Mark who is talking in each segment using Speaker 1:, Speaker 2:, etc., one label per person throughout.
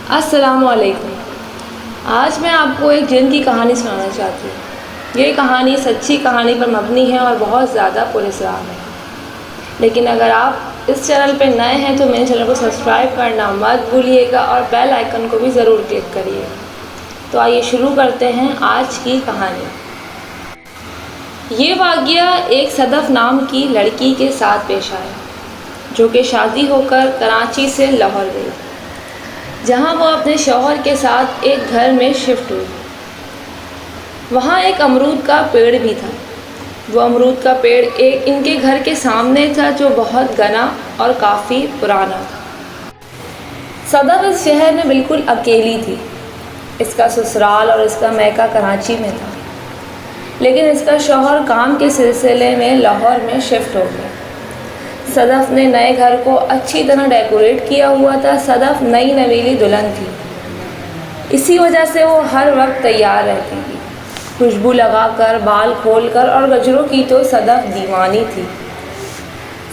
Speaker 1: السلام علیکم۔ آج میں آپ کو ایک جن کی کہانی سنانا چاہتی ہوں۔ یہ کہانی سچی کہانی پر مبنی ہے اور بہت زیادہ پراسرار ہے۔ لیکن اگر آپ اس چینل پہ نئے ہیں تو میرے چینل کو سبسکرائب کرنا مت بھولیے گا اور بیل آئیکن کو بھی ضرور کلک کریے۔ تو آئیے شروع کرتے ہیں آج کی کہانی۔ یہ واقعہ ایک صدف نام کی لڑکی کے ساتھ پیش آیا، جو کہ شادی ہو کر کراچی سے لاہور گئی، جہاں وہ اپنے شوہر کے ساتھ ایک گھر میں شفٹ ہوئی۔ وہاں ایک امرود کا پیڑ بھی تھا۔ وہ امرود کا پیڑ ان کے گھر کے سامنے تھا، جو بہت گھنا اور کافی پرانا تھا۔ صدف اس شہر میں بالکل اکیلی تھی۔ اس کا سسرال اور اس کا میکہ کراچی میں تھا، لیکن اس کا شوہر کام کے سلسلے میں لاہور میں شفٹ ہو گیا۔ صدف نے نئے گھر کو اچھی طرح ڈیکوریٹ کیا ہوا تھا۔ صدف نئی نویلی دلہن تھی، اسی وجہ سے وہ ہر وقت تیار رہتی تھی، خوشبو لگا کر، بال کھول کر، اور گجروں کی تو صدف دیوانی تھی۔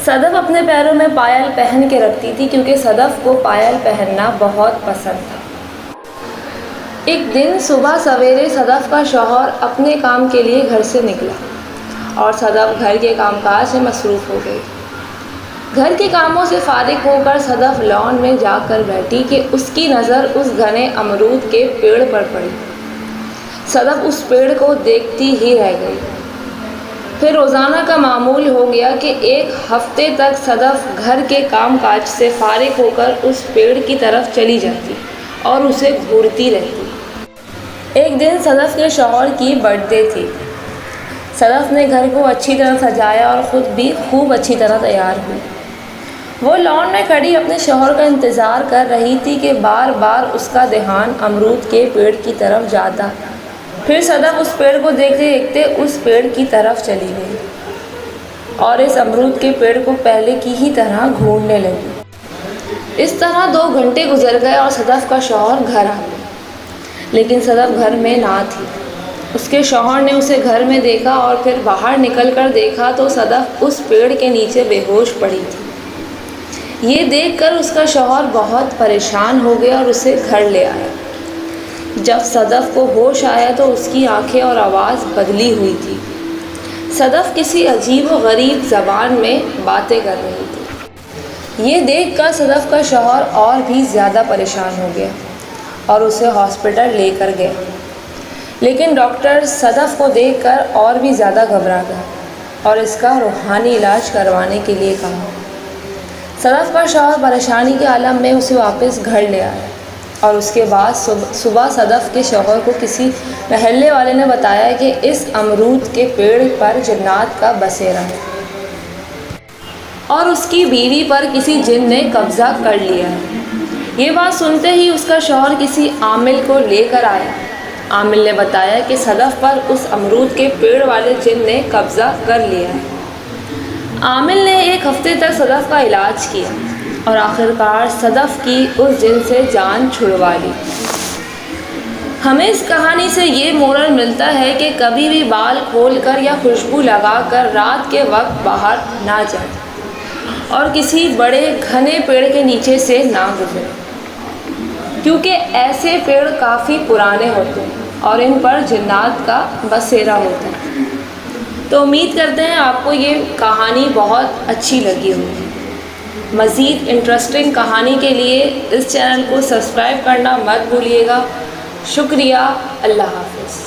Speaker 1: صدف اپنے پیروں میں پائل پہن کے رکھتی تھی، کیونکہ صدف کو پائل پہننا بہت پسند تھا۔ ایک دن صبح سویرے صدف کا شوہر اپنے کام کے لیے گھر سے نکلا اور صدف گھر کے کام کاج میں مصروف ہو گئی۔ گھر کے کاموں سے فارغ ہو کر صدف لان میں جا کر بیٹھی کہ اس کی نظر اس گھنے امرود کے پیڑ پر پڑی۔ صدف اس پیڑ کو دیکھتی ہی رہ گئی۔ پھر روزانہ کا معمول ہو گیا کہ ایک ہفتے تک صدف گھر کے کام کاج سے فارغ ہو کر اس پیڑ کی طرف چلی جاتی اور اسے گھورتی رہتی۔ ایک دن صدف کے شوہر کی برتھ ڈے تھی۔ صدف نے گھر کو اچھی طرح سجایا اور خود بھی خوب اچھی طرح تیار ہوئی۔ وہ لان میں کھڑی اپنے شوہر کا انتظار کر رہی تھی کہ بار بار اس کا دھیان امرود کے پیڑ کی طرف جاتا۔ پھر صدف اس پیڑ کو دیکھتے دیکھتے اس پیڑ کی طرف چلی گئی اور اس امرود کے پیڑ کو پہلے کی ہی طرح گھونڈنے لگی۔ اس طرح 2 گھنٹے گزر گئے اور صدف کا شوہر گھر آ گیا، لیکن صدف گھر میں نہ تھی۔ اس کے شوہر نے اسے گھر میں دیکھا اور پھر باہر نکل کر دیکھا تو صدف اس پیڑ کے نیچے بے ہوش پڑی تھی۔ یہ دیکھ کر اس کا شوہر بہت پریشان ہو گیا اور اسے گھر لے آیا۔ جب صدف کو ہوش آیا تو اس کی آنکھیں اور آواز بدلی ہوئی تھی۔ صدف کسی عجیب و غریب زبان میں باتیں کر رہی تھی۔ یہ دیکھ کر صدف کا شوہر اور بھی زیادہ پریشان ہو گیا اور اسے ہاسپٹل لے کر گئے، لیکن ڈاکٹر صدف کو دیکھ کر اور بھی زیادہ گھبرا گیا اور اس کا روحانی علاج کروانے کے لیے کہا۔ صدف کا شوہر پریشانی کے عالم میں اسے واپس گھر لے آیا اور اس کے بعد صبح صدف کے شوہر کو کسی محلے والے نے بتایا کہ اس امرود کے پیڑ پر جنات کا بسیرا ہے اور اس کی بیوی پر کسی جن نے قبضہ کر لیا ہے۔ یہ بات سنتے ہی اس کا شوہر کسی عامل کو لے کر آیا۔ عامل نے بتایا کہ صدف پر اس امرود کے پیڑ والے جن نے قبضہ کر لیا ہے۔ عامل نے 1 ہفتے تک صدف کا علاج کیا اور آخرکار صدف کی اس جن سے جان چھڑوا لی۔ ہمیں اس کہانی سے یہ مورل ملتا ہے کہ کبھی بھی بال کھول کر یا خوشبو لگا کر رات کے وقت باہر نہ جائیں اور کسی بڑے گھنے پیڑ کے نیچے سے نہ گزریں، کیونکہ ایسے پیڑ کافی پرانے ہوتے ہیں اور ان پر جنات کا بسیرا ہوتا ہے۔ تو امید کرتے ہیں آپ کو یہ کہانی بہت اچھی لگی ہوگی۔ مزید انٹرسٹنگ کہانی کے لیے اس چینل کو سبسکرائب کرنا مت بھولیے گا۔ شکریہ۔ اللہ حافظ۔